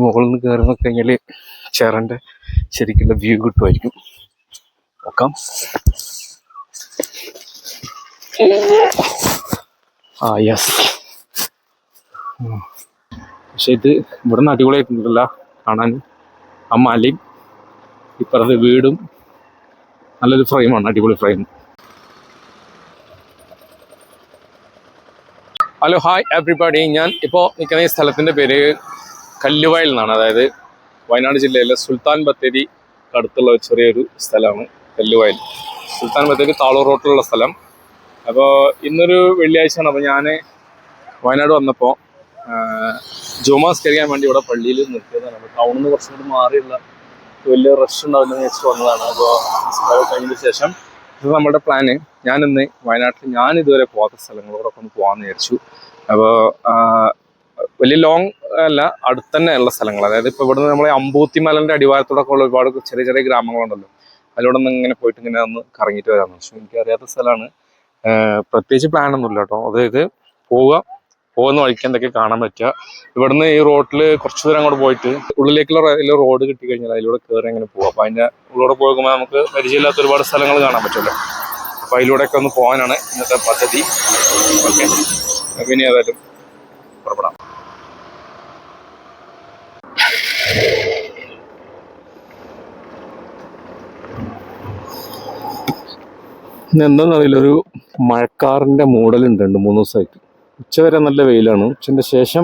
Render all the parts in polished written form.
മുകളിൽ നിന്ന് കയറി നോക്കി കഴിഞ്ഞാൽ ചേറൻ്റെ ശരിക്കുള്ള വ്യൂ കിട്ടുമായിരിക്കും. നോക്കാം. യെസ്. പക്ഷെ ഇത് ഇവിടെ നിന്ന് അടിപൊളിയായിട്ടുണ്ടല്ല കാണാൻ. ആ മലയും ഇപ്പുറത്തെ വീടും നല്ലൊരു ഫ്രെയിമാണ്, അടിപൊളി ഫ്രെയിം. Hello, hi everybody. ഞാൻ ഇപ്പോൾ നിൽക്കുന്ന ഈ സ്ഥലത്തിൻ്റെ പേര് കല്ലുവയൽ എന്നാണ്. അതായത് വയനാട് ജില്ലയിലെ സുൽത്താൻ ബത്തേരി അടുത്തുള്ള ചെറിയൊരു സ്ഥലമാണ് കല്ലുവയൽ. സുൽത്താൻ ബത്തേരി താളൂർ റോട്ടിലുള്ള സ്ഥലം. അപ്പോൾ ഇന്നൊരു വെള്ളിയാഴ്ചയാണ്. അപ്പോൾ ഞാൻ വയനാട് വന്നപ്പോൾ ജുമാസ്കരിക്കാൻ വേണ്ടി ഇവിടെ പള്ളിയിൽ നിർത്തിയതാണ്. അപ്പോൾ ടൗണിൽ നിന്ന് കുറച്ചും കൂടി മാറിയുള്ള വലിയ റഷ് ഉണ്ടാവില്ലെന്ന് വെച്ചിട്ട് വന്നതാണ്. അപ്പോൾ കഴിഞ്ഞതിന് ശേഷം ഇത് നമ്മുടെ പ്ലാന്. ഞാനിന്ന് വയനാട്ടിൽ ഞാൻ ഇതുവരെ പോകാത്ത സ്ഥലങ്ങളോടൊക്കെ ഒന്ന് പോകാമെന്ന് വിചാരിച്ചു. അപ്പോൾ വലിയ ലോങ് അല്ല, അടുത്തന്നെ ഉള്ള സ്ഥലങ്ങൾ. അതായത് ഇപ്പോൾ ഇവിടുന്ന് നമ്മളെ അമ്പൂത്തിമലൻ്റെ അടിവാരത്തോടൊക്കെ ഉള്ള ഒരുപാട് ചെറിയ ചെറിയ ഗ്രാമങ്ങളുണ്ടല്ലോ, അതിലൂടെ നിന്ന് ഇങ്ങനെ പോയിട്ട് ഇങ്ങനെ ഒന്ന് കറങ്ങിയിട്ട് വരാമെന്ന് വെച്ചു. എനിക്കറിയാത്ത സ്ഥലമാണ്. പ്രത്യേകിച്ച് പ്ലാനൊന്നുമില്ല കേട്ടോ. അതായത് പോകുന്ന വഴിക്ക് എന്തൊക്കെ കാണാൻ പറ്റുക. ഇവിടുന്ന് ഈ റോഡിൽ കുറച്ച് ദൂരം അങ്ങോട്ട് പോയിട്ട് ഉള്ളിലേക്കുള്ള റോഡ് കിട്ടിക്കഴിഞ്ഞാൽ അതിലൂടെ കയറി അങ്ങനെ പോകാം. അപ്പോൾ അതിൻ്റെ ഉള്ളിലൂടെ പോകുമ്പോൾ നമുക്ക് പരിചയമില്ലാത്ത ഒരുപാട് സ്ഥലങ്ങൾ കാണാൻ പറ്റുമല്ലോ. അപ്പോൾ അതിലൂടെയൊക്കെ ഒന്ന് പോകാനാണ് ഇന്നത്തെ പദ്ധതി. ഓക്കെ, പിന്നെ ഏതായാലും പുറപ്പെടാം. എന്താണെന്നറിയില്ല, ഒരു മഴക്കാറിൻ്റെ മൂടലുണ്ട് 2-3 ദിവസമായിട്ട്. ഉച്ചവരെ നല്ല വെയിലാണ്. ഉച്ചൻ്റെ ശേഷം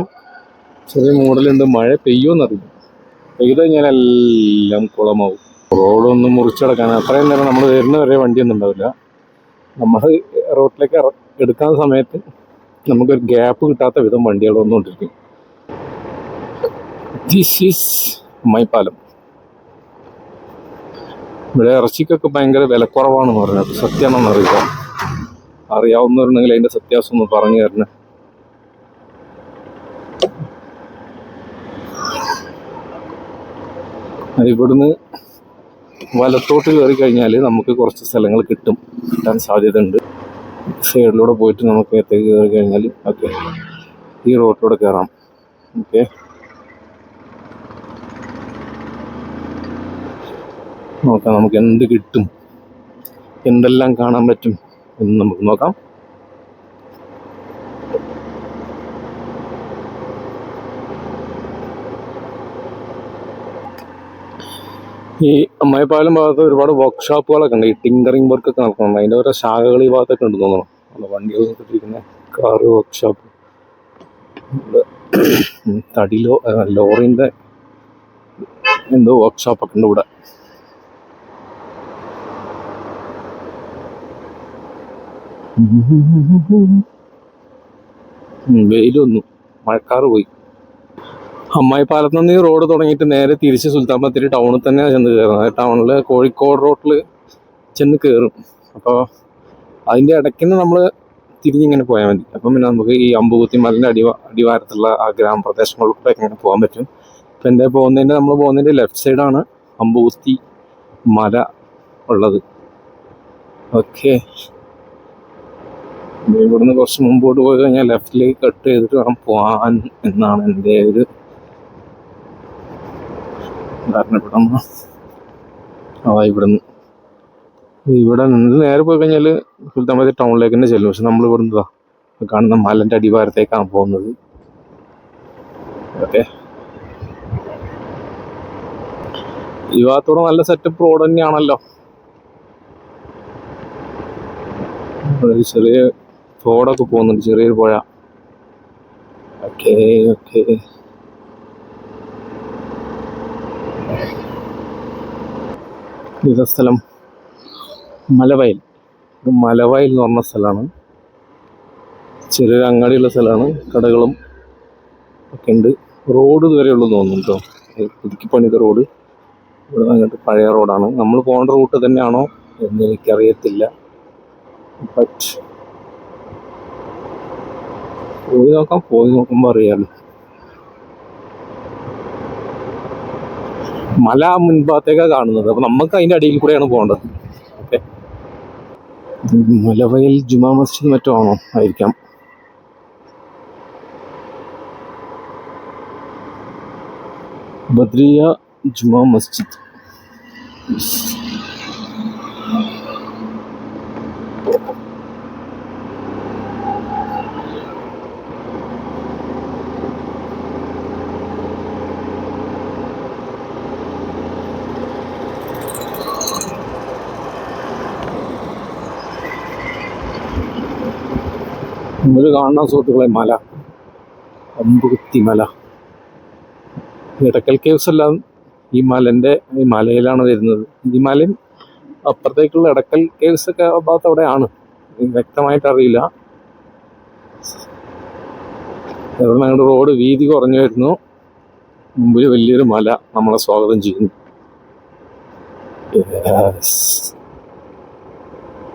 ചെറിയ മൂടലുണ്ട്. മഴ പെയ്യുമെന്നറിയില്ല. പെയ്ത് കഴിഞ്ഞാൽ എല്ലാം കുളമാവും. റോഡൊന്നും മുറിച്ചടക്കാൻ അത്രയും നേരം നമ്മൾ വരുന്ന വരെ വണ്ടിയൊന്നും ഉണ്ടാവില്ല. നമ്മൾ റോഡിലേക്ക് എടുക്കുന്ന സമയത്ത് നമുക്കൊരു ഗ്യാപ്പ് കിട്ടാത്ത വിധം വണ്ടികൾ വന്നുകൊണ്ടിരിക്കും. This is Ammayippalam. ഇവിടെ ഇറച്ചിക്കൊക്കെ ഭയങ്കര വിലക്കുറവാണെന്ന് പറഞ്ഞത് സത്യമാണെന്ന് അറിയില്ല. അറിയാവുന്നവരുണ്ടെങ്കിൽ അതിൻ്റെ സത്യാവസ്ഥ ഒന്ന് പറഞ്ഞു തരണേ. ഇവിടുന്ന് വലത്തോട്ട് കയറി കഴിഞ്ഞാൽ നമുക്ക് കുറച്ച് സ്ഥലങ്ങൾ കിട്ടാൻ സാധ്യതയുണ്ട്. സൈഡിലൂടെ പോയിട്ട് നമുക്ക് എത്തേക്ക് കയറി കഴിഞ്ഞാൽ ഓക്കെ ഈ റോഡിലൂടെ കയറാം. ഓക്കെ, നോക്കാം നമുക്ക് എന്ത് കിട്ടും, എന്തെല്ലാം കാണാൻ പറ്റും എന്ന് നമുക്ക് നോക്കാം. ഈ അമ്മായിപ്പാലം ഭാഗത്ത് ഒരുപാട് വർക്ക്ഷോപ്പുകളൊക്കെ ഉണ്ട്. ഈ ടിങ്കറിങ് വർക്കൊക്കെ നടക്കുന്നുണ്ട്. അതിൻ്റെ ഓരോ ശാഖകൾ ഈ ഭാഗത്തൊക്കെ ഉണ്ട് തോന്നുന്നു. അല്ല, വണ്ടികൾ കിട്ടിയിരിക്കുന്ന കാറ് വർക്ക്ഷോപ്പ്, തടിയിലോ ലോറിൻ്റെ എന്തോ വർക്ക്ഷോപ്പൊക്കെ ഉണ്ട് ഇവിടെ. വെയിലൊന്നും, മഴക്കാറ് പോയി. അമ്മായിപ്പാലത്ത് നിന്ന് ഈ റോഡ് തുടങ്ങിയിട്ട് നേരെ തിരിച്ച് സുൽത്താൻ ബത്തേരി ടൗണിൽ തന്നെ ചെന്ന് കയറുന്നത്. ടൗണിൽ കോഴിക്കോട് റോഡിൽ ചെന്ന് കയറും. അപ്പോൾ അതിൻ്റെ ഇടയ്ക്ക് നിന്ന് നമ്മൾ തിരിഞ്ഞിങ്ങനെ പോയാൽ മതി. അപ്പം പിന്നെ നമുക്ക് ഈ അമ്പൂത്തിമലൻ്റെ അടിവാരത്തുള്ള ആ ഗ്രാമപ്രദേശങ്ങളിലൂടെ ഇങ്ങനെ പോകാൻ പറ്റും. ഇപ്പം നമ്മൾ പോകുന്നതിൻ്റെ ലെഫ്റ്റ് സൈഡാണ് അമ്പൂത്തി മല ഉള്ളത്. ഓക്കെ, ഇവിടുന്ന് കുറച്ച് മുമ്പോട്ട് പോയി കഴിഞ്ഞാൽ ലെഫ്റ്റിലേക്ക് കട്ട് ചെയ്തിട്ട് വേണം പോകാൻ എന്നാണ് എൻ്റെ ഒരു ധാരണപ്പെടുന്നു. ഇവിടെ നിന്ന് നേരെ പോയി കഴിഞ്ഞാൽ സുൽത്താൻ ബത്തേരി ടൗണിലേക്ക് തന്നെ ചെല്ലും. പക്ഷെ നമ്മൾ ഇവിടുന്ന് കാണുന്ന മലൻ്റെ അടിവാരത്തേക്കാണ് പോകുന്നത്. ഓക്കെ, ഈ ഭാഗത്തോടെ നല്ല സെറ്റപ്പ് റോഡ് തന്നെയാണല്ലോ. ഒരു ചെറിയ തോടൊക്കെ പോകുന്നുണ്ട്, ചെറിയൊരു പുഴ. ഓക്കെ ഓക്കെ, ഇതാ സ്ഥലം മലവയൽ. ഇത് മലവയൽ എന്ന് പറഞ്ഞ സ്ഥലമാണ്. ചെറിയൊരു അങ്ങാടിയുള്ള സ്ഥലമാണ്, കടകളും ഒക്കെ ഉണ്ട്. റോഡ് ഇതുവരെ ഉള്ളൂ തോന്നുന്നു കേട്ടോ, പുതുക്കി പണിത റോഡ്. ഇവിടെ അങ്ങോട്ട് പഴയ റോഡാണ്. നമ്മൾ പോകേണ്ട റൂട്ട് തന്നെയാണോ എന്ന് എനിക്കറിയത്തില്ല. ബട്ട് പോയി നോക്കുമ്പോൾ അറിയാമല്ലോ. മല മുൻഭാഗത്തേക്കാണ് കാണുന്നത്. അപ്പം നമുക്ക് അതിൻ്റെ അടിയിൽ കൂടെയാണ് പോകേണ്ടത്. ഓക്കെ, മലവയൽ ജുമാ മസ്ജിദ് മറ്റോ ആണോ ആയിരിക്കാം. ബദ്രിയ ജുമാ മസ്ജിദ്. നമ്മൾ കാണുന്ന സുഹൃത്തുക്കളെ മല, അമ്പുകുത്തി മല. എടക്കൽ കേവ്സ് എല്ലാം ഈ മലയിലാണ് വരുന്നത്. ഈ മലയും അപ്പുറത്തേക്കുള്ള എടക്കൽ കേവ്സ് ഒക്കെ ഭാഗത്ത് അവിടെയാണ്, വ്യക്തമായിട്ട് അറിയില്ല. ഞങ്ങളുടെ റോഡ് വീതി കുറഞ്ഞു വരുന്നു. മുമ്പിൽ വലിയൊരു മല നമ്മളെ സ്വാഗതം ചെയ്യുന്നു.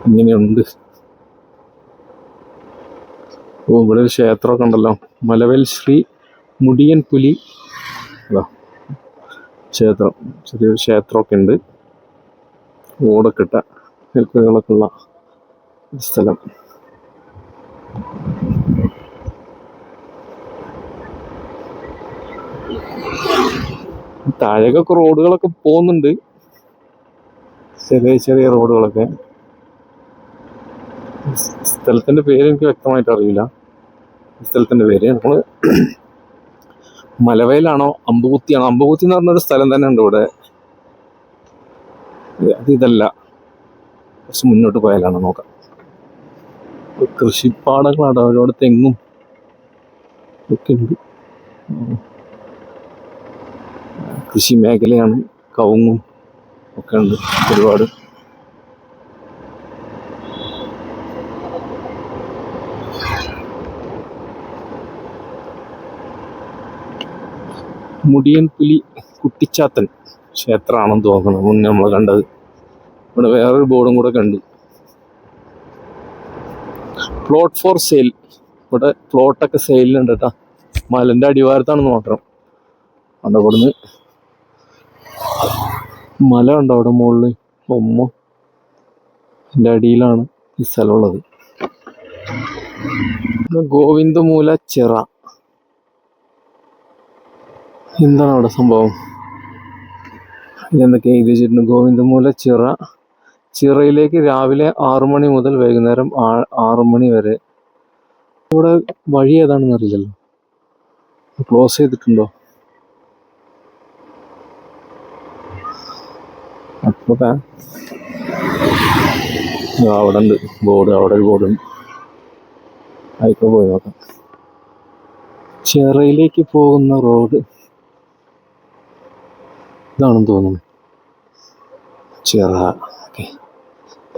ഇങ്ങനെയുണ്ട്. ഓ, ഇവിടെ ഒരു ക്ഷേത്രമൊക്കെ ഉണ്ടല്ലോ, മലവേൽ ശ്രീ മുടിയൻ പുലി ക്ഷേത്രം. ചെറിയൊരു ക്ഷേത്രമൊക്കെ ഉണ്ട്, ഓടൊക്കെ ഇട്ട നെൽക്കുകളൊക്കെ ഉള്ള സ്ഥലം. താഴേക്കൊക്കെ റോഡുകളൊക്കെ പോകുന്നുണ്ട്, ചെറിയ ചെറിയ റോഡുകളൊക്കെ. സ്ഥലത്തിന്റെ പേര് എനിക്ക് വ്യക്തമായിട്ട് അറിയില്ല. സ്ഥലത്തിന്റെ പേര് നമ്മള് മലവയലാണോ അമ്പുകുത്തിയാണോ? അമ്പുകുത്തി എന്ന് പറഞ്ഞൊരു സ്ഥലം തന്നെ ഉണ്ട് ഇവിടെ. ഇതല്ല, കുറച്ച് മുന്നോട്ട് പോയാലാണ്. നോക്കാം. കൃഷിപ്പാടങ്ങളാണ്, അവരോട് തെങ്ങും ഒക്കെ ഉണ്ട്. കൃഷി മേഖലയാണ്, കവുങ്ങും ഒക്കെ ഉണ്ട് ഒരുപാട്. മുടിയൻ പുലി കുട്ടിച്ചാത്തൻ ക്ഷേത്രമാണെന്ന് തോന്നുന്നു, മുന്നേ നമ്മൾ കണ്ടത്. ഇവിടെ വേറൊരു ബോർഡും കൂടെ കണ്ടു, പ്ലോട്ട് ഫോർ സെയിൽ. ഇവിടെ പ്ലോട്ടൊക്കെ സെയിലുണ്ട് കേട്ടോ. മലന്റെ അടിവാരത്താണെന്ന് മാത്രം. അവിടെ ഇവിടുന്ന് മല ഉണ്ടോ അവിടെ മുകളിൽ? എൻ്റെ അടിയിലാണ് ഈ സ്ഥലമുള്ളത്. ഗോവിന്ദമൂല ചിറ. എന്താണ് അവിടെ സംഭവം? എന്തൊക്കെ എഴുതി വെച്ചിട്ടുണ്ട്? ഗോവിന്ദമൂല ചിറ. ചിറയിലേക്ക് രാവിലെ 6 മണി മുതൽ വൈകുന്നേരം 6 മണി വരെ. ഇവിടെ വഴി ഏതാണെന്ന് അറിയില്ലല്ലോ, ക്ലോസ് ചെയ്തിട്ടുണ്ടോ? അപ്പൊ അവിടെ ഉണ്ട് ബോർഡ്, അവിടെ ഒരു ബോർഡുണ്ട്. ആയിക്കോ, പോയി നോക്കാം. ചിറയിലേക്ക് പോകുന്ന റോഡ് ഇതാണെന്ന് തോന്നുന്നു. ചിറ. ഓക്കെ,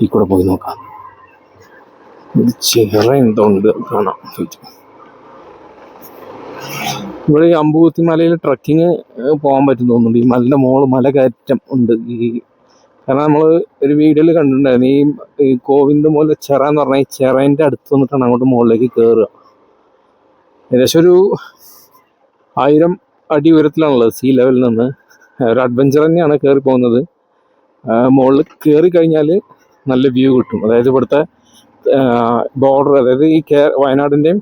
ഈ കൂടെ പോയി നോക്കാം. ചിറ എന്തോ ഉണ്ട് കാണാം. ഇവിടെ ഈ അമ്പുകുത്തി മലയിൽ ട്രക്കിങ് പോകാൻ പറ്റും തോന്നുന്നുണ്ട്. ഈ മലയുടെ മല കയറ്റം ഉണ്ട്. കാരണം നമ്മൾ ഒരു വീഡിയോയിൽ കണ്ടിട്ടുണ്ടായിരുന്നു, ഈ ഗോവിന്ദമൂല ചിറ എന്ന് പറഞ്ഞാൽ ഈ ചിറേൻ്റെ അടുത്ത് വന്നിട്ടാണ് അങ്ങോട്ട് മുകളിലേക്ക് കയറുക. ഏകദേശം ഒരു 1000 അടി ഉയരത്തിലാണുള്ളത് സീ ലെവലിൽ നിന്ന്. ഒരു അഡ്വഞ്ചർ തന്നെയാണ് കയറി പോകുന്നത്. മുകളിൽ കയറി കഴിഞ്ഞാൽ നല്ല വ്യൂ കിട്ടും. അതായത് ഇവിടുത്തെ ബോർഡർ, അതായത് ഈ വയനാടിൻ്റെയും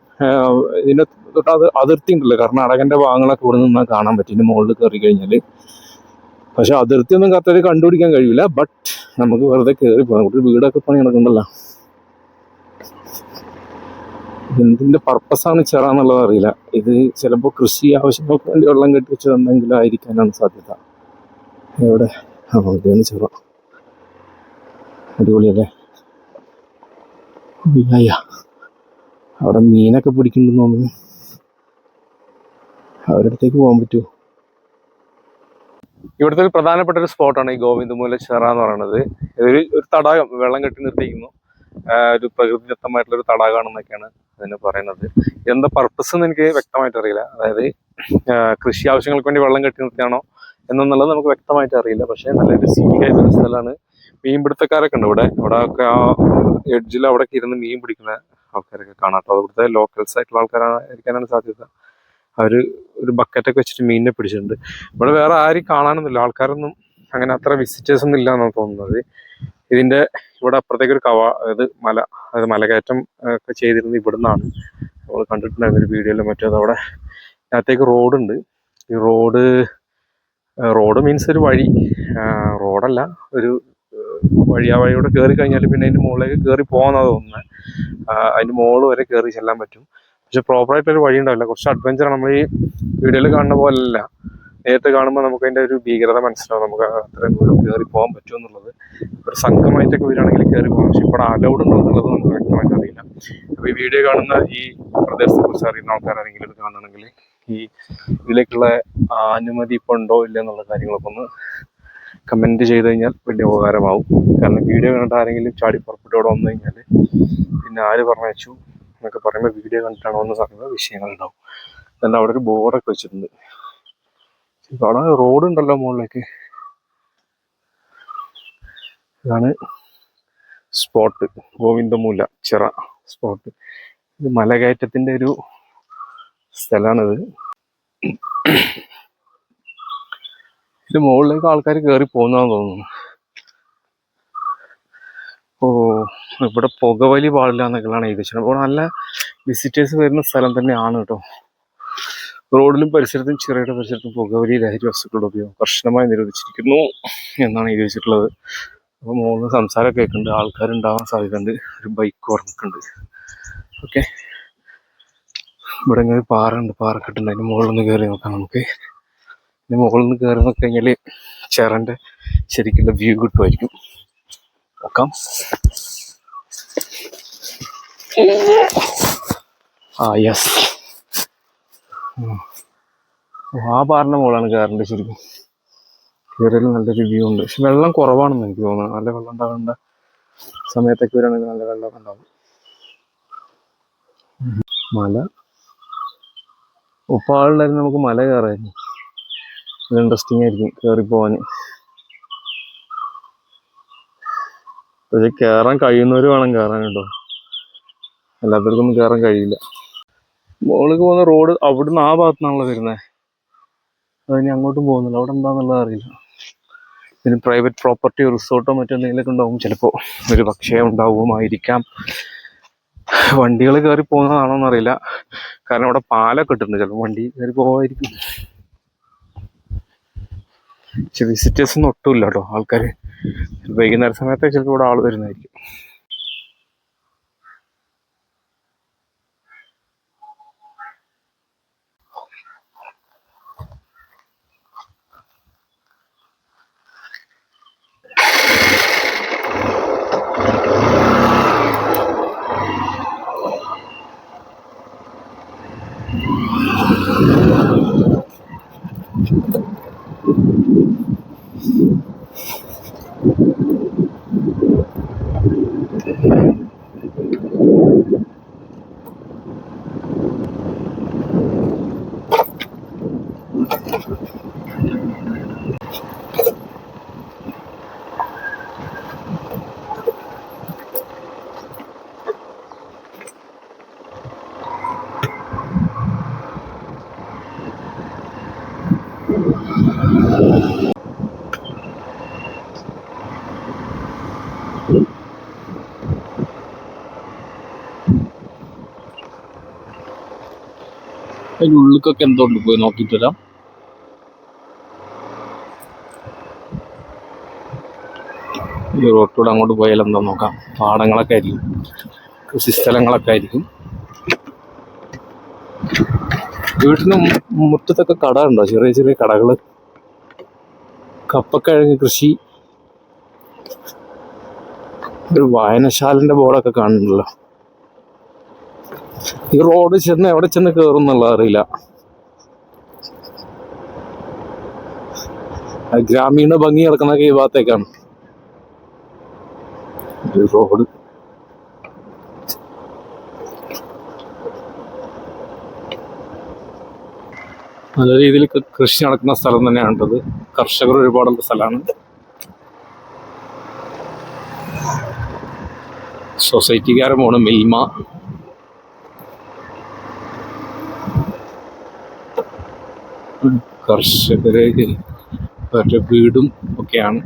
ഇതിൻ്റെ തൊട്ട് അതിർത്തി ഉണ്ടല്ലോ, കർണാടകൻ്റെ ഭാഗങ്ങളൊക്കെ ഇവിടെ നിന്നാൽ കാണാൻ പറ്റും ഇതിൻ്റെ മുകളിൽ കയറി കഴിഞ്ഞാൽ. പക്ഷെ അതിർത്തിയൊന്നും കറക്റ്റായിട്ട് കണ്ടുപിടിക്കാൻ കഴിയില്ല. ബട്ട് നമുക്ക് വെറുതെ കയറി പോകാം. ഒരു വീടൊക്കെ പണി നടക്കണ്ടല്ലോ. എന്തിൻ്റെ പർപ്പസാണ് ചിറ എന്നുള്ളത് അറിയില്ല. ഇത് ചിലപ്പോൾ കൃഷി ആവശ്യങ്ങൾക്ക് വേണ്ടി വെള്ളം കെട്ടി വെച്ചത് എന്തെങ്കിലും ആയിരിക്കാനാണ് സാധ്യത. എവിടെ? ഇതാണ് ചിറ. അടിപൊളിയല്ലേ? അവിടെ മീനൊക്കെ പിടിക്കുന്നുണ്ടെന്ന് തോന്നുന്നു. അവരുടെ അടുത്തേക്ക് പോകാൻ പറ്റുമോ? ഇവിടുത്തെ ഒരു പ്രധാനപ്പെട്ട ഒരു സ്പോട്ടാണ് ഈ ഗോവിന്ദമൂല ചിറ എന്ന് പറയുന്നത്. ഒരു തടാകം വെള്ളം കെട്ടി നിർത്തിയിരിക്കുന്നു. ഒരു പ്രകൃതിദത്തമായിട്ടുള്ള ഒരു തടാകമാണെന്നൊക്കെയാണ് അതിന് പറയുന്നത്. എന്താ പർപ്പസ് എന്ന് എനിക്ക് വ്യക്തമായിട്ട് അറിയില്ല. അതായത് കൃഷി ആവശ്യങ്ങൾക്ക് വേണ്ടി വെള്ളം കെട്ടി നിർത്തിയാണോ എന്നുള്ളത് നമുക്ക് വ്യക്തമായിട്ട് അറിയില്ല. പക്ഷേ നല്ലൊരു സീനിക് ആയിട്ടുള്ള സ്ഥലമാണ്. മീൻപിടുത്തക്കാരൊക്കെ ഉണ്ട് ഇവിടെ ഒക്കെ. ആ എഡ്ജിൽ അവിടെ ഇരുന്ന് മീൻ പിടിക്കുന്ന ആൾക്കാരൊക്കെ കാണാം. അപ്പോൾ അവിടുത്തെ ലോക്കൽസ് ആയിട്ടുള്ള ആൾക്കാരായിരിക്കാനാണ് സാധ്യത. അവർ ഒരു ബക്കറ്റൊക്കെ വെച്ചിട്ട് മീനിനെ പിടിച്ചിട്ടുണ്ട്. ഇവിടെ വേറെ ആരും കാണാനൊന്നുമില്ല, ആൾക്കാരൊന്നും അങ്ങനെ അത്ര വിസിറ്റേഴ്സ് ഒന്നും ഇല്ല എന്നാണ് തോന്നുന്നത്. ഇതിൻ്റെ ഇവിടെ അപ്പുറത്തേക്ക് ഒരു അതായത് അതായത് മലകയറ്റം ഒക്കെ ചെയ്തിരുന്നത് ഇവിടെ നിന്നാണ്. നമ്മൾ കണ്ടിട്ടുണ്ടായിരുന്ന ഒരു വീഡിയോയിലും മറ്റോ. അവിടെ അകത്തേക്ക് റോഡുണ്ട്. ഈ റോഡ് റോഡ് മീൻസ് ഒരു വഴി, റോഡല്ല, ഒരു വഴി. ആ വഴിയോടെ കയറി കഴിഞ്ഞാൽ പിന്നെ അതിൻ്റെ മുകളിലേക്ക് കയറി പോകുന്നതാണ് തോന്നുന്നത്. അതിൻ്റെ മുകളിൽ വരെ കയറി ചെല്ലാൻ പറ്റും. പക്ഷെ പ്രോപ്പറായിട്ടൊരു വഴി ഉണ്ടാവില്ല. കുറച്ച് അഡ്വഞ്ചറാണ്. നമ്മൾ ഈ വീഡിയോയിൽ കാണുന്ന പോലെയല്ല. നേരത്തെ കാണുമ്പോൾ നമുക്ക് അതിൻ്റെ ഒരു ഭീകരത മനസ്സിലാവും. നമുക്ക് അത്രയും ദൂരം കയറി പോകാൻ പറ്റുമെന്നുള്ളത്. ഒരു സംഘമായിട്ടൊക്കെ വരികയാണെങ്കിൽ കയറി പോകാം. പക്ഷെ ഇവിടെ അലൗഡ് ഉണ്ടോ എന്നുള്ളത് നമുക്ക് വ്യക്തമായിട്ട് അറിയില്ല. അപ്പോൾ ഈ വീഡിയോ കാണുന്ന ഈ പ്രദേശത്തെ കുറിച്ച് അറിയുന്ന ആൾക്കാരാണെങ്കിലും ഇത് കാണുകയാണെങ്കിൽ ഈ ഇതിലേക്കുള്ള അനുമതി ഇപ്പോൾ ഉണ്ടോ ഇല്ല എന്നുള്ള കാര്യങ്ങളൊക്കെ ഒന്ന് കമൻറ്റ് ചെയ്ത് കഴിഞ്ഞാൽ വലിയ ഉപകാരമാവും. കാരണം വീഡിയോ കണ്ടിട്ട് ആരെങ്കിലും ചാടി പുറപ്പെട്ടോടെ വന്നു കഴിഞ്ഞാൽ പിന്നെ ആര് പറഞ്ഞു എന്നൊക്കെ പറയുമ്പോൾ വീഡിയോ കണ്ടിട്ടാണോ എന്ന് പറയുന്ന വിഷയങ്ങളുണ്ടാവും. എന്നാൽ അവിടെ ഒരു ബോർഡൊക്കെ വെച്ചിട്ടുണ്ട്. അവിടെ റോഡ് ഉണ്ടല്ലോ മുകളിലേക്ക്. ഇതാണ് സ്പോട്ട്, ഗോവിന്ദമൂല ചിറ സ്പോട്ട്. ഇത് മലകയറ്റത്തിൻ്റെ ഒരു സ്ഥലമാണിത്. ഇത് മുകളിലേക്ക് ആൾക്കാർ കയറി പോകുന്നതാന്ന് തോന്നുന്നു. ഇവിടെ പുകവലി പാടില്ല എന്നൊക്കെയാണ് എഴുതി വെച്ചത്. അപ്പോൾ നല്ല വിസിറ്റേഴ്സ് വരുന്ന സ്ഥലം തന്നെയാണ് കേട്ടോ. റോഡിലും പരിസരത്തും ചിറയുടെ പരിസരത്തും പുകവലി ലഹരി വസ്തുക്കളുടെ ഉപയോഗം കർശനമായി നിരോധിച്ചിരിക്കുന്നു എന്നാണ് എഴുതി വെച്ചിട്ടുള്ളത്. അപ്പോൾ മുകളിൽ സംസാരമൊക്കെ കേൾക്കുന്നുണ്ട്, ആൾക്കാരുണ്ടാവാൻ സാധ്യതയുണ്ട്. ഒരു ബൈക്ക് ഓർമ്മിക്കുന്നുണ്ട്. ഓക്കെ, ഇവിടെ ഇങ്ങനെ പാറയുണ്ട്, പാറക്കെട്ടുണ്ട്. അതിന് മുകളിൽ നിന്ന് കയറി നോക്കാം നമുക്ക്. ഇതിന് മുകളിൽ നിന്ന് കയറി നോക്കി കഴിഞ്ഞാൽ ചിറൻ്റെ ശരിക്കുള്ള വ്യൂ കിട്ടുമായിരിക്കും. നോക്കാം. യെസ്, ആ പാറിൻ്റെ മുകളാണ് കയറേണ്ടത്. ശരിക്കും കയറിയാലും നല്ലൊരു വ്യൂ ഉണ്ട്. പക്ഷെ വെള്ളം കുറവാണെന്ന് എനിക്ക് തോന്നുന്നു. നല്ല വെള്ളം ഉണ്ടാകേണ്ട സമയത്തൊക്കെ വരികയാണെങ്കിൽ നല്ല വെള്ളമൊക്കെ ഉണ്ടാവും. മല ഉപ്പാളുണ്ടായിരുന്നു, നമുക്ക് മല കയറായിരുന്നു. അത് ഇൻട്രസ്റ്റിംഗ് ആയിരിക്കും കയറിപ്പോവാൻ. പക്ഷെ കയറാൻ കഴിയുന്നവർ വേണം കയറാൻ കേട്ടോ, എല്ലാവർക്കൊന്നും കയറാൻ കഴിയില്ല. മുകളിലേക്ക് പോകുന്ന റോഡ് അവിടുന്ന് ആ ഭാഗത്തു നിന്നാണല്ലോ വരുന്നത്. അതിന് അങ്ങോട്ടും പോകുന്നില്ല. അവിടെ എന്താണെന്നുള്ളത് അറിയില്ല. ഇതിന് പ്രൈവറ്റ് പ്രോപ്പർട്ടിയോ റിസോർട്ടോ മറ്റെന്തെങ്കിലുമൊക്കെ ഉണ്ടാവും ചിലപ്പോൾ. ഒരു പക്ഷേ ഉണ്ടാവുമായിരിക്കാം. വണ്ടികൾ കയറി പോകുന്നതാണോ എന്നറിയില്ല. കാരണം ഇവിടെ പാലൊക്കെ ഇട്ടിട്ടുണ്ട്. ചിലപ്പോൾ വണ്ടി കയറി പോവായിരിക്കും. പക്ഷെ വിസിറ്റേഴ്സൊന്നും ഒട്ടുമില്ല കേട്ടോ. ആൾക്കാർ വൈകുന്നേര സമയത്തൊക്കെ ചിലപ്പോൾ ഇവിടെ ആൾ വരുന്നതായിരിക്കും. അതിൻ്റെ ഉള്ളിലൊക്കെ എന്തുകൊണ്ട് പോയി നോക്കിയിട്ട് വരാം. ഈ റോട്ടിലൂടെ അങ്ങോട്ട് പോയാൽ എന്താ നോക്കാം. പാടങ്ങളൊക്കെ ആയിരിക്കും, കൃഷിസ്ഥലങ്ങളൊക്കെ ആയിരിക്കും. വീട്ടിന് മുറ്റത്തൊക്കെ കട ഉണ്ടോ, ചെറിയ ചെറിയ കടകൾ. കപ്പക്കിഴങ്ങ് കൃഷി. ഒരു വായനശാലന്റെ ബോർഡൊക്കെ കാണുന്നുണ്ടല്ലോ. ഈ റോഡ് ചെന്ന് എവിടെ ചെന്ന് കയറും എന്നുള്ളത് അറിയില്ല. ഗ്രാമീണ ഭംഗി കിടക്കുന്നതൊക്കെ ഈ ഭാഗത്തേക്കാണ് റോഡ്. നല്ല രീതിയിൽ കൃഷി നടക്കുന്ന സ്ഥലം തന്നെയാണത്. കർഷകർ ഒരുപാടുള്ള സ്ഥലമാണ്. സൊസൈറ്റിക്കാരൻ പോണ മിൽമ. കർഷകരെ അവരുടെ വീടും ഒക്കെയാണ്.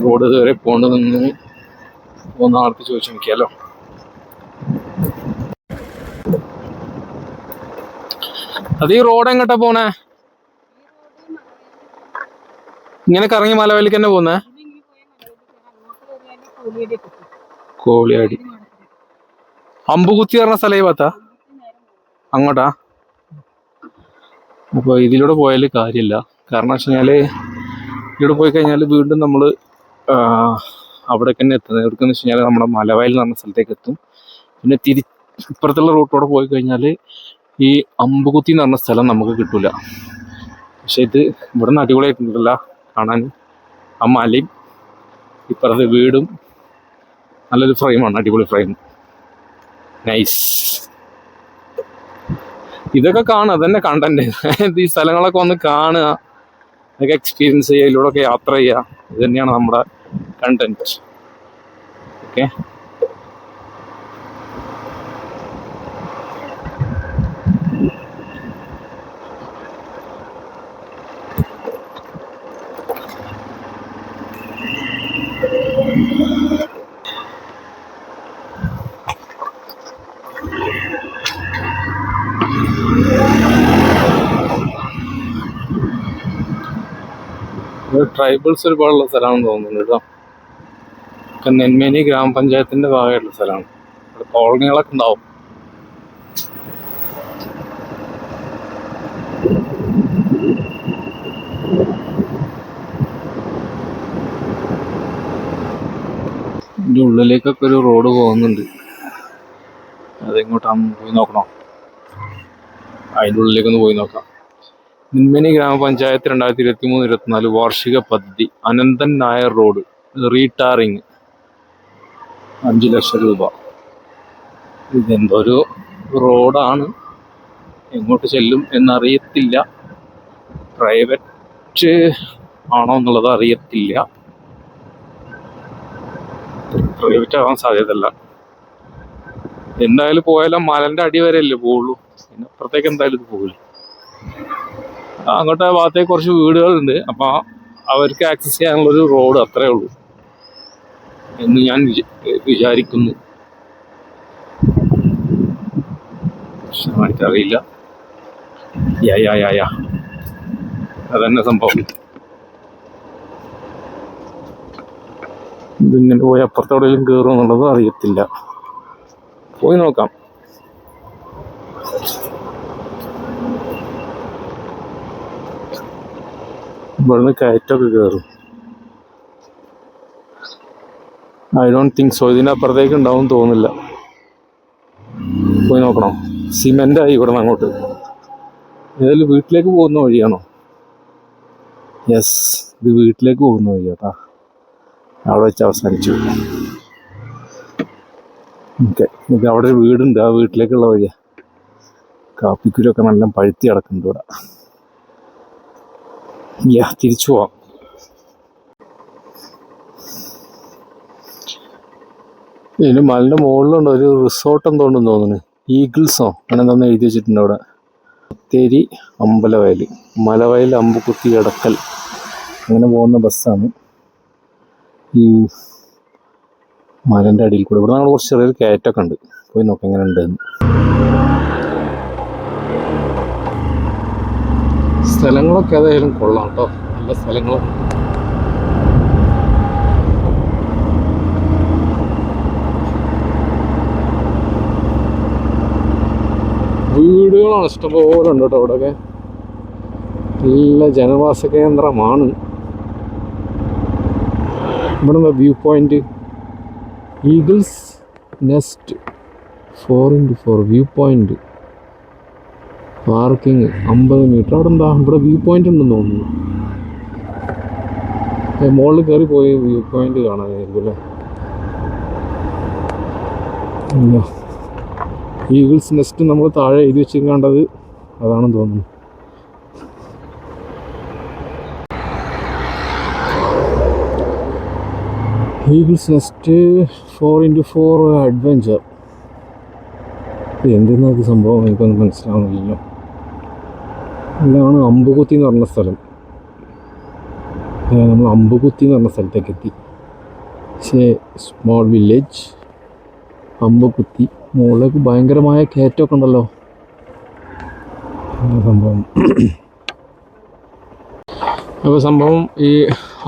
റോഡ് വരെ പോകേണ്ടതെന്ന് ഒന്ന് ആൾക്ക് ചോദിച്ചു നോക്കിയാലോ. അത് ഈ റോഡ് എങ്ങോട്ടാ പോണേ? ഇങ്ങനെ കറങ്ങി മലവലിക്ക് തന്നെ പോകുന്നേ? കോളിയാടി. അമ്പുകുത്തി പറഞ്ഞ സ്ഥലം ഈ ഭാഗത്താ? അങ്ങോട്ടാ? അപ്പൊ ഇതിലൂടെ പോയാൽ കാര്യമില്ല. കാരണം വെച്ച് കഴിഞ്ഞാല് ഇവിടെ പോയി കഴിഞ്ഞാൽ വീണ്ടും നമ്മൾ അവിടെ തന്നെ എത്തുന്നത്. എവിടേക്കെന്ന് വെച്ച് കഴിഞ്ഞാൽ നമ്മുടെ മലവയൽ എന്ന് പറഞ്ഞ സ്ഥലത്തേക്ക് എത്തും. പിന്നെ ഇപ്പുറത്തുള്ള റൂട്ടോടെ പോയി കഴിഞ്ഞാൽ ഈ അമ്പുകുത്തി എന്ന് പറഞ്ഞ സ്ഥലം നമുക്ക് കിട്ടൂല. പക്ഷെ ഇത് ഇവിടെ നിന്ന് അടിപൊളിയായിട്ടുണ്ടല്ല കാണാൻ. ആ മലയും ഇപ്പുറത്തെ വീടും നല്ലൊരു ഫ്രെയിമാണ്, അടിപൊളി ഫ്രെയിം. നൈസ്. ഇതൊക്കെ കാണുക, അതന്നെ കണ്ടന്റ്. ഈ സ്ഥലങ്ങളൊക്കെ ഒന്ന് കാണുക, അതൊക്കെ എക്സ്പീരിയൻസ് ചെയ്യുക, ഇതിലൂടെയൊക്കെ യാത്ര ചെയ്യുക. ഇത് തന്നെയാണ് നമ്മുടെ കണ്ടന്റ്. ഓക്കെ, ട്രൈബൽസ് ഒരുപാടുള്ള സ്ഥലമാണെന്ന് തോന്നുന്നുണ്ട് കേട്ടോ. ഒക്കെ നെന്മേനി ഗ്രാമപഞ്ചായത്തിന്റെ ഭാഗമായിട്ടുള്ള സ്ഥലമാണ്. ഇവിടെ കോളനികളൊക്കെ ഉണ്ടാവും. ഇതിൻ്റെ ഉള്ളിലേക്കൊക്കെ ഒരു റോഡ് പോകുന്നുണ്ട്. അതെങ്ങോട്ടാന്ന് പോയി നോക്കണോ? അതിൻ്റെ ഉള്ളിലേക്കൊന്ന് പോയി നോക്കാം. നെന്മേനി ഗ്രാമപഞ്ചായത്ത് 2023-24 വാർഷിക പദ്ധതി അനന്തൻ നായർ റോഡ് റീടാറിങ് 5 ലക്ഷം രൂപ. ഇതെന്തോ ഒരു റോഡാണ്, എങ്ങോട്ട് ചെല്ലും എന്നറിയത്തില്ല. പ്രൈവറ്റ് ആണോ എന്നുള്ളത് അറിയത്തില്ല. പ്രൈവറ്റ് ആവാൻ സാധ്യതയല്ല. എന്തായാലും പോയാലും മലന്റെ അടി വരെയല്ലേ പോവുള്ളൂ, പിന്നെ അപ്പുറത്തേക്ക് എന്തായാലും ഇത് പോകില്ല. അങ്ങോട്ട് ഭാഗത്തേക്ക് കുറച്ച് വീടുകളുണ്ട്. അപ്പൊ അവർക്ക് ആക്സസ് ചെയ്യാനുള്ളൊരു റോഡ് അത്രേ ഉള്ളൂ എന്ന് ഞാൻ വിചാരിക്കുന്നു. വിശദമായിട്ട് അറിയില്ല. യാ അതന്നെ സംഭവം. ഇതിങ്ങനെ പോയി അപ്പുറത്തോടെയും കയറും എന്നുള്ളത് അറിയത്തില്ല. പോയി നോക്കാം. ഇവിടുന്ന് കയറ്റമൊക്കെ കയറും. I don't think so. ഇതിൻ്റെ അപ്പുറത്തേക്ക് ഉണ്ടാവും തോന്നില്ല. പോയി നോക്കണം. സിമെൻ്റായി ഇവിടെ നിന്ന് അങ്ങോട്ട്. ഏതായാലും വീട്ടിലേക്ക് പോകുന്ന വഴിയാണോ? യെസ്, ഇത് വീട്ടിലേക്ക് പോകുന്ന വഴിയാട്ടാ. അവിടെ വെച്ച് അവസാനിച്ചു. ഓക്കെ, ഇത് അവിടെ ഒരു വീടുണ്ട്, ആ വീട്ടിലേക്കുള്ള വഴിയാ. കാപ്പിക്കുരൊക്കെ നല്ല പഴുത്തി കിടക്കുന്നുണ്ട് ഇവിടെ. തിരിച്ചു പോവാം. ഇതിന് മലിൻ്റെ മുകളിലുണ്ട് ഒരു റിസോർട്ട് എന്തോണ്ടെന്ന് തോന്നുന്നു. ഈഗിൾസോ അങ്ങനെ എന്താണെന്ന് എഴുതി വെച്ചിട്ടുണ്ട് അവിടെ. ബത്തേരി അമ്പലവയൽ, മലവയൽ, അമ്പുകുത്തി, എടക്കൽ അങ്ങനെ പോകുന്ന ബസ്സാണ്. ഈ മലൻ്റെ അടിയിൽ കൂടെ ഇവിടെ നമ്മൾ കുറച്ച് ചെറിയൊരു കയറ്റമൊക്കെ ഉണ്ട്. പോയി നോക്കാം എങ്ങനെ ഉണ്ടെന്ന്. സ്ഥലങ്ങളൊക്കെ ഏതായാലും കൊള്ളാം കേട്ടോ, നല്ല സ്ഥലങ്ങളും. വീടുകളാണ് ഇഷ്ടംപോലെ ഉണ്ട് കേട്ടോ ഇവിടെയൊക്കെ. നല്ല ജനവാസ കേന്ദ്രമാണ്. ഇവിടെ view point eagle's nest 4x4 view point. Parking 50 metre. അവിടെ എന്താ ഇവിടെ വ്യൂ പോയിന്റ് ഉണ്ടെന്ന് തോന്നുന്നു. മുകളിൽ കയറി പോയി വ്യൂ പോയിന്റ് കാണാനായിരിക്കും അല്ലേ. ഈഗിൾസ് നെസ്റ്റ് നമ്മൾ താഴെ എഴുതി വെച്ച് കണ്ടത് അതാണെന്ന് തോന്നുന്നു. Eagles nest 4x4 adventure. എന്തെന്നത് സംഭവം എനിക്കൊന്നും മനസ്സിലാവുന്നില്ലല്ലോ. ഇതാണ് അമ്പുകുത്തി എന്ന് പറഞ്ഞ സ്ഥലം. നമ്മൾ അമ്പുകുത്തി എന്ന് പറഞ്ഞ സ്ഥലത്തേക്ക് എത്തി. പക്ഷേ സ്മോൾ വില്ലേജ് അമ്പുകുത്തി. മുകളിലേക്ക് ഭയങ്കരമായ കയറ്റമൊക്കെ ഉണ്ടല്ലോ സംഭവം. അപ്പോൾ സംഭവം ഈ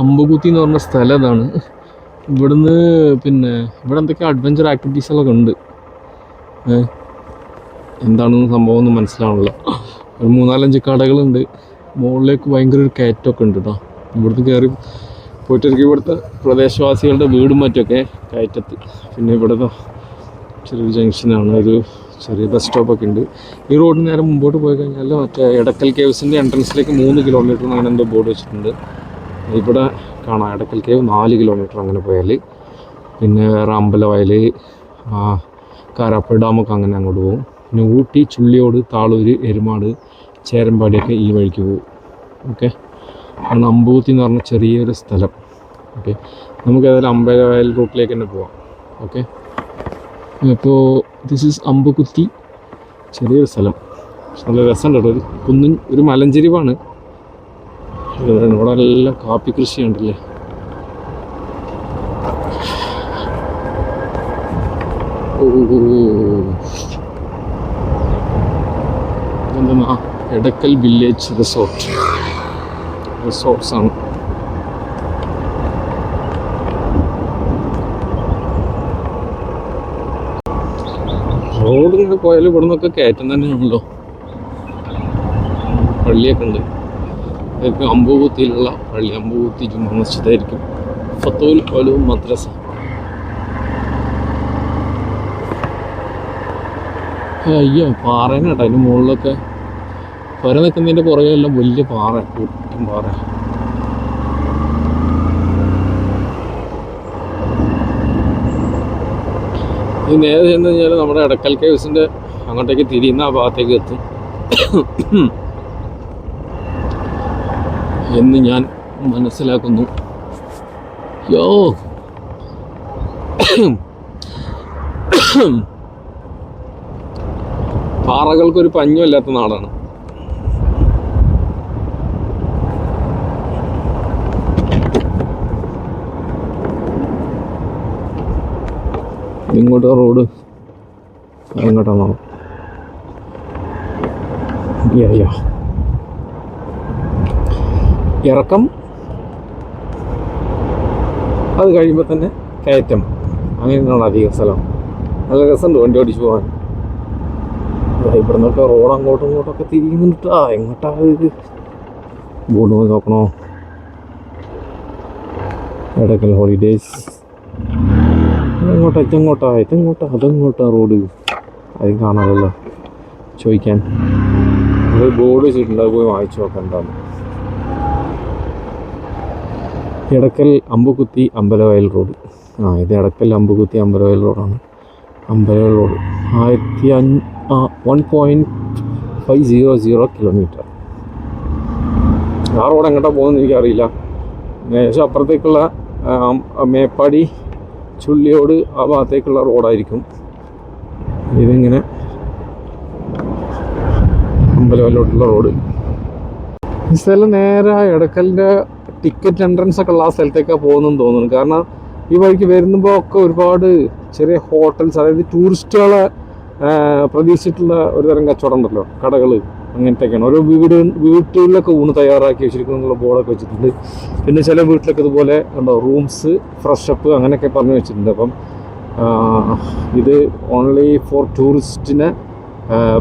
അമ്പുകുത്തി എന്ന് പറഞ്ഞ സ്ഥലം ഇതാണ്. ഇവിടുന്ന് പിന്നെ ഇവിടെ എന്തൊക്കെ അഡ്വഞ്ചർ ആക്ടിവിറ്റീസുകളൊക്കെ ഉണ്ട്. എന്താണെന്ന് സംഭവം ഒന്നും മനസ്സിലാവണില്ല. ഒരു 3-4 കടകളുണ്ട്. മുകളിലേക്ക് ഭയങ്കര ഒരു കയറ്റമൊക്കെ ഉണ്ട് കേട്ടോ. ഇവിടുന്ന് കയറി പോയിട്ടിരിക്കും. ഇവിടുത്തെ പ്രദേശവാസികളുടെ വീടും മറ്റൊക്കെ കയറ്റത്ത്. പിന്നെ ഇവിടുത്തെ ചെറിയൊരു ജംഗ്ഷനാണ്, ഒരു ചെറിയ ബസ് സ്റ്റോപ്പൊക്കെ ഉണ്ട്. ഈ റോഡിന് നേരെ മുമ്പോട്ട് പോയി കഴിഞ്ഞാൽ മറ്റേ എടക്കൽ കേവ്സിൻ്റെ എൻട്രൻസിലേക്ക് 3 കിലോമീറ്റർ അങ്ങനെ എന്തോ ബോർഡ് വെച്ചിട്ടുണ്ട്. ഇവിടെ കാണാം എടക്കൽ കേവ് 4 കിലോമീറ്റർ അങ്ങനെ പോയാൽ. പിന്നെ വേറെ അമ്പലവയൽ, കാരാപ്പുഴ ഡാമൊക്കെ അങ്ങനെ അങ്ങോട്ട് പോകും. പിന്നെ ഊട്ടി, ചുള്ളിയോട്, താളൂര്, എരുമാട്, ചേരമ്പാടിയൊക്കെ ഈ വഴിക്ക് പോകും. ഓക്കെ, ആണ് അമ്പൂത്തി എന്ന് പറഞ്ഞ ചെറിയൊരു സ്ഥലം. ഓക്കെ, നമുക്ക് ഏതായാലും അമ്പലവയൽ റൂട്ടിലേക്ക് തന്നെ പോവാം. ഓക്കെ, അപ്പോൾ ദിസ് ഈസ് അമ്പുകുത്തി, ചെറിയൊരു സ്ഥലം. നല്ല രസമുണ്ട് കേട്ടോ. ഒരു കുന്നിൻ ഒരു മലഞ്ചെരിവാണ്. ഇവിടെ എല്ലാം കാപ്പി കൃഷി ഉണ്ടല്ലേ. എന്താ എടക്കൽ വില്ലേജ് റിസോർട്ട്സ് ആണ്. റോഡ് ഇങ്ങനെ പോയാലും ഇവിടെ നിന്നൊക്കെ കയറ്റം തന്നെയാണല്ലോ. പള്ളിയൊക്കെ ഉണ്ട്. ഇതൊക്കെ അമ്പൂകുത്തിയിലുള്ള പള്ളി, അമ്പൂകുത്തി ജുമാ മസ്ജിദായിരിക്കും. ഫത്തുൽ ഉലൂം മദ്രസ. അയ്യോ, പാറേനെ കേട്ടോ. അതിന് മുകളിലൊക്കെ പുര നിൽക്കുന്നതിൻ്റെ പുറകെല്ലാം വലിയ പാറ, കൂട്ടും പാറ. ഇത് നേരെ ചെന്ന് കഴിഞ്ഞാൽ നമ്മുടെ എടക്കൽ കേവ്സിൻ്റെ അങ്ങോട്ടേക്ക് തിരിയുന്ന ആ ഭാഗത്തേക്ക് എത്തും എന്ന് ഞാൻ മനസ്സിലാക്കുന്നു. യോ പാറകൾക്കൊരു പഞ്ഞമില്ലാത്ത നാടാണ്. ഇങ്ങോട്ട് റോഡ് എങ്ങോട്ടാണോ? ഇറക്കം, അത് കഴിയുമ്പോൾ തന്നെ കയറ്റം. അങ്ങനെയാണ് അധികം സ്ഥലം. നല്ല രസമുണ്ട് വണ്ടി ഓടിച്ചു പോകാൻ. ഇവിടെ നിന്നൊക്കെ റോഡ് അങ്ങോട്ടും ഇങ്ങോട്ടൊക്കെ തിരിയുന്നുണ്ടാ. എങ്ങോട്ടാ ഇത്? ബോർഡ് പോയി നോക്കണോ? എടക്കൽ ഹോളിഡേയ്സ്. അതെങ്ങോട്ടാ റോഡ്? അതും കാണാമല്ലോ. ചോദിക്കാൻ അത് ബോർഡ് വെച്ചിട്ടുണ്ട്, അത് പോയി വായിച്ചു നോക്കാം എന്താണ്. എടക്കൽ അമ്പുകുത്തി അമ്പലവയൽ റോഡ്. ഇത് എടക്കൽ അമ്പുകുത്തി അമ്പലവയൽ റോഡാണ്. Ambalavayal road 1.500 kilometre. ആ റോഡ് എങ്ങോട്ടാണ് പോകുന്നത് എനിക്കറിയില്ല. ഏകദേശം അപ്പുറത്തേക്കുള്ള മേപ്പാടി, ചുള്ളിയോട് ആ ഭാഗത്തേക്കുള്ള റോഡായിരിക്കും. ഇതിങ്ങനെ അമ്പലവയലോട്ടുള്ള റോഡ്. ഈ സ്ഥലം നേരെ എടക്കലിൻ്റെ ടിക്കറ്റ് എൻട്രൻസ് ഒക്കെ ഉള്ള ആ സ്ഥലത്തേക്കാണ് പോകുന്നതെന്ന് തോന്നുന്നു. കാരണം ഈ വഴിക്ക് വരുമ്പോൾ ഒക്കെ ഒരുപാട് ചെറിയ ഹോട്ടൽസ്, അതായത് ടൂറിസ്റ്റുകളെ പ്രതീക്ഷിച്ചിട്ടുള്ള ഒരു തരം കച്ചവടം ഉണ്ടല്ലോ, കടകൾ അങ്ങനത്തെയൊക്കെയാണ്. ഓരോ വീട്ടിലൊക്കെ ഊണ് തയ്യാറാക്കി വെച്ചിരിക്കുന്ന ബോർഡൊക്കെ വെച്ചിട്ടുണ്ട്. പിന്നെ ചില വീട്ടിലൊക്കെ ഇതുപോലെ ഉണ്ടോ റൂംസ്, ഫ്രഷപ്പ് അങ്ങനെയൊക്കെ പറഞ്ഞു വെച്ചിട്ടുണ്ട്. അപ്പം ഇത് ഓൺലി ഫോർ ടൂറിസ്റ്റിനെ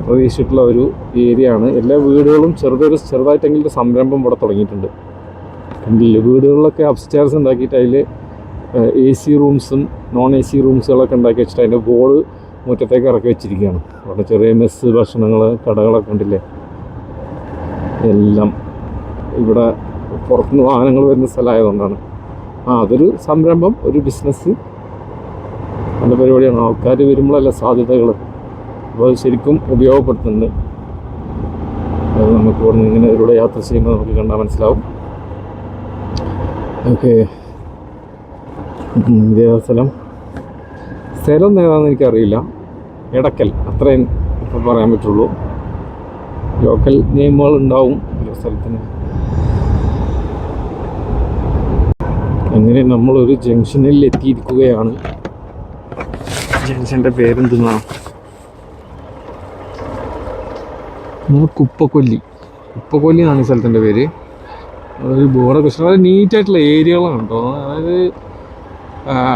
പ്രതീക്ഷിച്ചിട്ടുള്ള ഒരു ഏരിയ ആണ്. എല്ലാ വീടുകളും ചെറുതായിട്ടെങ്കിലും ഒരു സംരംഭം ഇവിടെ തുടങ്ങിയിട്ടുണ്ട്. വീടുകളിലൊക്കെ അപ്സ്റ്റെയർസ് ഉണ്ടാക്കിയിട്ട് അതിൽ AC റൂംസും non-AC റൂംസുകളൊക്കെ ഉണ്ടാക്കി വെച്ചിട്ട് അതിൻ്റെ ബോർഡ് മുറ്റത്തേക്ക് ഇറക്കി വെച്ചിരിക്കുകയാണ്. അവിടെ ചെറിയ മെസ്സ്, ഭക്ഷണങ്ങൾ, കടകളൊക്കെ ഉണ്ടില്ലേ. എല്ലാം ഇവിടെ പുറത്തുനിന്ന് വാഹനങ്ങൾ വരുന്ന സ്ഥലമായതുകൊണ്ടാണ്. അതൊരു സംരംഭം, ഒരു ബിസിനസ്, നല്ല പരിപാടിയാണ്. ആൾക്കാർ വരുമ്പോഴല്ല സാധ്യതകൾ. അപ്പോൾ അത് ശരിക്കും ഉപയോഗപ്പെടുത്തുന്നുണ്ട്. അത് നമുക്ക് ഇവിടെ ഇങ്ങനെ ഇതിലൂടെ യാത്ര ചെയ്യുമ്പോൾ നമുക്ക് കണ്ടാൽ മനസ്സിലാവും. ഓക്കെ, ഇതേ സ്ഥലം ഏതാണെന്ന് എനിക്കറിയില്ല. എടക്കൽ, അത്രയും ഇപ്പോൾ പറയാൻ പറ്റുള്ളൂ. ലോക്കൽ നെയിമുകൾ ഉണ്ടാവും ഓരോ സ്ഥലത്തിന്. അങ്ങനെ നമ്മളൊരു ജംഗ്ഷനിൽ എത്തിയിരിക്കുകയാണ്. ജംഗ്ഷൻ്റെ പേരെന്തുന്നാ? കുപ്പക്കൊല്ലി എന്നാണ് ഈ സ്ഥലത്തിൻ്റെ പേര്. ഒരു ബോർഡൊക്കെ പക്ഷേ വളരെ നീറ്റായിട്ടുള്ള ഏരിയകളാണ് കേട്ടോ. അതായത്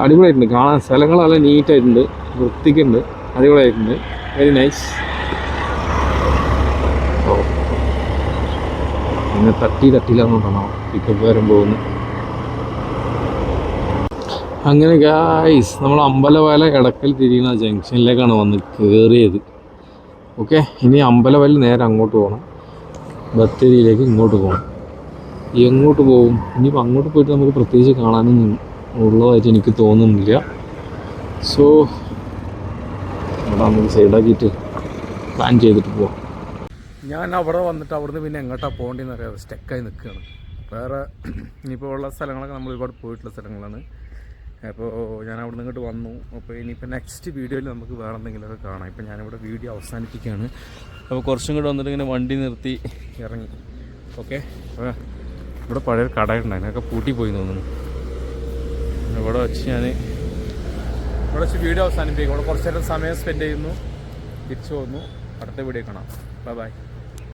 അടിപൊളിയായിട്ടുണ്ട് കാണാൻ. സ്ഥലങ്ങൾ നല്ല നീറ്റായിട്ടുണ്ട്, വൃത്തിക്കുണ്ട്, അടിപൊളിയായിട്ടുണ്ട്. Very nice. ഓ പിന്നെ തട്ടിയില്ലാന്നുകൊണ്ടാണോ പിക്കപ്പ് വരാൻ പോകുന്നത്. അങ്ങനെ ഗായ്സ് നമ്മൾ അമ്പലവയൽ എടക്കൽ തിരിയുന്ന ജംഗ്ഷനിലേക്കാണ് വന്ന് കയറിയത്. ഓക്കെ, ഇനി അമ്പലവയൽ നേരെ അങ്ങോട്ട് പോകണം, ബത്തേരിയിലേക്ക് ഇങ്ങോട്ട് പോകണം. എങ്ങോട്ട് പോകും ഇനിയിപ്പോൾ? അങ്ങോട്ട് പോയിട്ട് നമുക്ക് പ്രത്യേകിച്ച് കാണാനൊന്നും ഉള്ളതായിട്ട് എനിക്ക് തോന്നുന്നില്ല. സോ അവിടെ നമുക്ക് സൈഡാക്കിയിട്ട് പ്ലാൻ ചെയ്തിട്ട് പോവാം. ഞാൻ അവിടെ വന്നിട്ട് അവിടുന്ന് പിന്നെ എങ്ങോട്ടാണ് പോകേണ്ടതെന്ന് അറിയാതെ സ്റ്റക്കായി നിൽക്കുകയാണ്. വേറെ ഇനിയിപ്പോൾ ഉള്ള സ്ഥലങ്ങളൊക്കെ നമ്മൾ ഒരുപാട് പോയിട്ടുള്ള സ്ഥലങ്ങളാണ്. അപ്പോൾ ഞാൻ അവിടെ നിന്ന് ഇങ്ങോട്ട് വന്നു. അപ്പോൾ ഇനിയിപ്പോൾ നെക്സ്റ്റ് വീഡിയോയിൽ നമുക്ക് വേറെ എന്തെങ്കിലുമൊക്കെ കാണാം. ഇപ്പോൾ ഞാനിവിടെ വീഡിയോ അവസാനിപ്പിക്കുകയാണ്. അപ്പോൾ കുറച്ചും കൂടെ വന്നിട്ട് ഇങ്ങനെ വണ്ടി നിർത്തി ഇറങ്ങി. ഓക്കെ, അപ്പോൾ ഇവിടെ പഴയൊരു കടയുണ്ട്, അതിനൊക്കെ പൂട്ടിപ്പോയി തോന്നുന്നു. ഇവിടെ വെച്ച് വീഡിയോ അവസാനിപ്പിക്കും. ഇവിടെ കുറച്ച് നേരം സമയം സ്പെൻഡ് ചെയ്യുന്നു, തിരിച്ചു പോകുന്നു. അടുത്ത വീഡിയോ കാണാം. Bye bye.